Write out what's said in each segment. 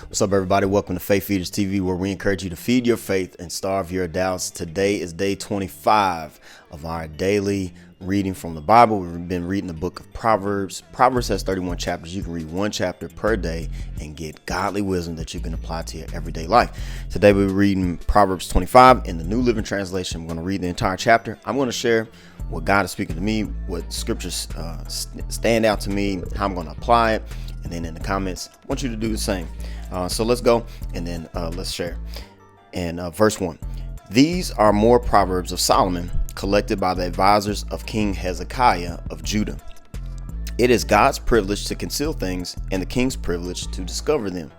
What's up, everybody? Welcome to Faith Feeders TV, where we encourage you to feed your faith and starve your doubts. Today is day 25 of our daily reading from the Bible. We've been reading the book of Proverbs. Proverbs has 31 chapters. You can read one chapter per day and get godly wisdom that you can apply to your everyday life. Today we're reading Proverbs 25 in the New Living Translation. I'm going to read the entire chapter. I'm going to share what God is speaking to me, what scriptures stand out to me, how I'm going to apply it. And then in the comments, I want you to do the same. So let's go and then let's share. And verse 1. These are more Proverbs of Solomon, collected by the advisors of King Hezekiah of Judah. It is God's privilege to conceal things and the king's privilege to discover them.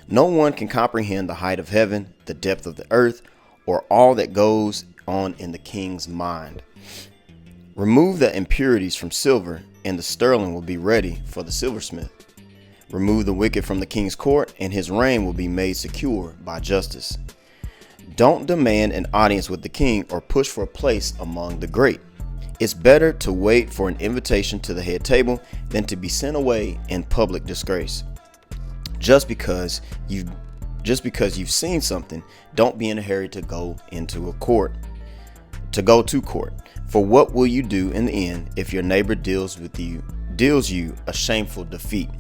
No one can comprehend the height of heaven, the depth of the earth, or all that goes on in the king's mind. Remove the impurities from silver, and the sterling will be ready for the silversmith. Remove the wicked from the king's court, and his reign will be made secure by justice. Don't demand an audience with the king or push for a place among the great. It's better to wait for an invitation to the head table than to be sent away in public disgrace. Just because you've seen something, don't be in a hurry to go to court. For what will you do in the end if your neighbor deals you a shameful defeat?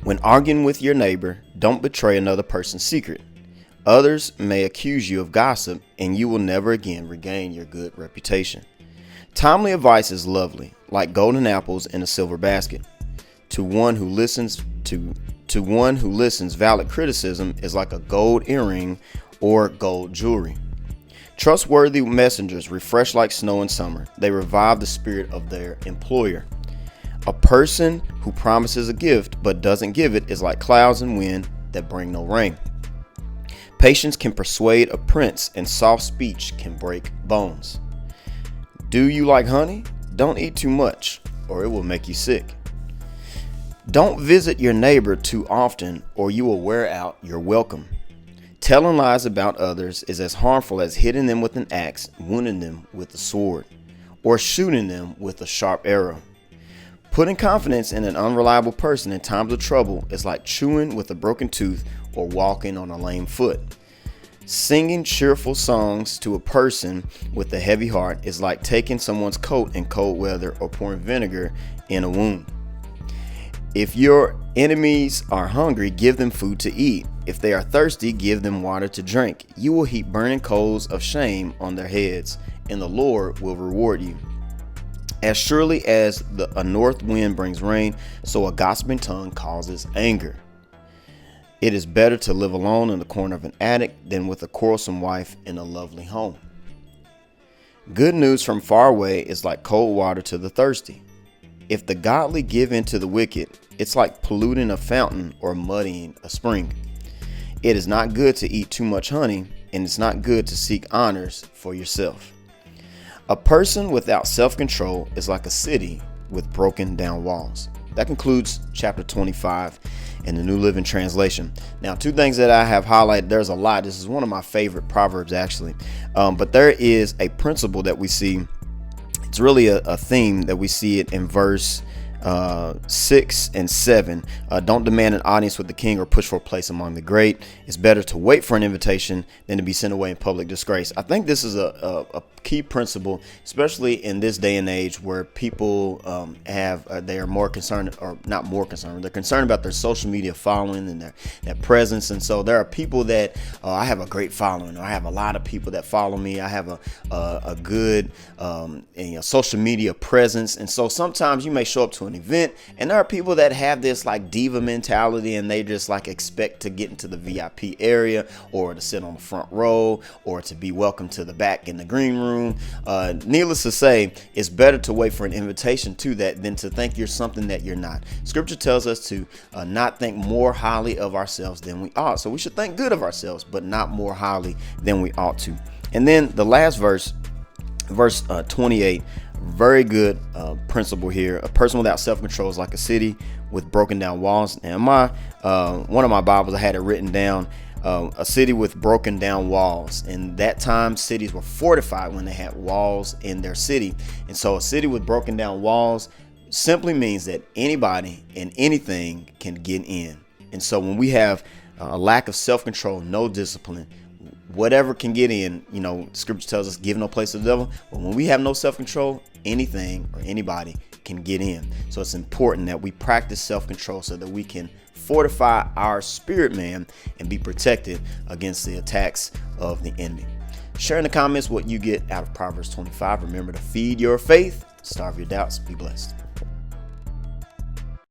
When arguing with your neighbor, don't betray another person's secret. Others may accuse you of gossip, and you will never again regain your good reputation. Timely advice is lovely, like golden apples in a silver basket. To one who listens, valid criticism is like a gold earring or gold jewelry. Trustworthy messengers refresh like snow in summer. They revive the spirit of their employer. A person who promises a gift but doesn't give it is like clouds and wind that bring no rain. Patience can persuade a prince, and soft speech can break bones. Do you like honey? Don't eat too much, or it will make you sick. Don't visit your neighbor too often, or you will wear out your welcome. Telling lies about others is as harmful as hitting them with an axe, wounding them with a sword, or shooting them with a sharp arrow. Putting confidence in an unreliable person in times of trouble is like chewing with a broken tooth or walking on a lame foot. Singing cheerful songs to a person with a heavy heart is like taking someone's coat in cold weather or pouring vinegar in a wound. If your enemies are hungry, give them food to eat. If they are thirsty, give them water to drink. You will heap burning coals of shame on their heads, and the Lord will reward you. As surely as a north wind brings rain, so a gossiping tongue causes anger. It is better to live alone in the corner of an attic than with a quarrelsome wife in a lovely home. Good news from far away is like cold water to the thirsty. If the godly give in to the wicked, it's like polluting a fountain or muddying a spring. It is not good to eat too much honey, and it's not good to seek honors for yourself. A person without self-control is like a city with broken down walls. That concludes chapter 25 in the New Living Translation. Now, two things that I have highlighted. There's a lot. This is one of my favorite Proverbs, actually. But there is a principle that we see. It's really a theme that we see it in verse 6 and 7. Don't demand an audience with the king or push for a place among the great. It's better to wait for an invitation than to be sent away in public disgrace. I think this is a key principle, especially in this day and age where people they are more concerned, or not more concerned, they're concerned about their social media following and their presence. And so there are people that I have a great following, or I have a lot of people that follow me. I have a good social media presence. And so sometimes you may show up to an event, and there are people that have this like diva mentality, and they just like expect to get into the VIP area, or to sit on the front row, or to be welcomed to the back in the green room. Needless to say, it's better to wait for an invitation to that than to think you're something that you're not. Scripture tells us to not think more highly of ourselves than we ought. So we should think good of ourselves, but not more highly than we ought to. And then the last verse 28, very good principle here. A person without self-control is like a city with broken down walls. And one of my Bibles, I had it written down, a city with broken down walls. In that time, cities were fortified when they had walls in their city. And so a city with broken down walls simply means that anybody and anything can get in. And so when we have a lack of self-control, no discipline, whatever can get in, scripture tells us give no place to the devil. But when we have no self-control, anything or anybody can get in. So it's important that we practice self-control so that we can fortify our spirit man and be protected against the attacks of the enemy. Share in the comments what you get out of Proverbs 25. Remember to feed your faith, starve your doubts. Be blessed.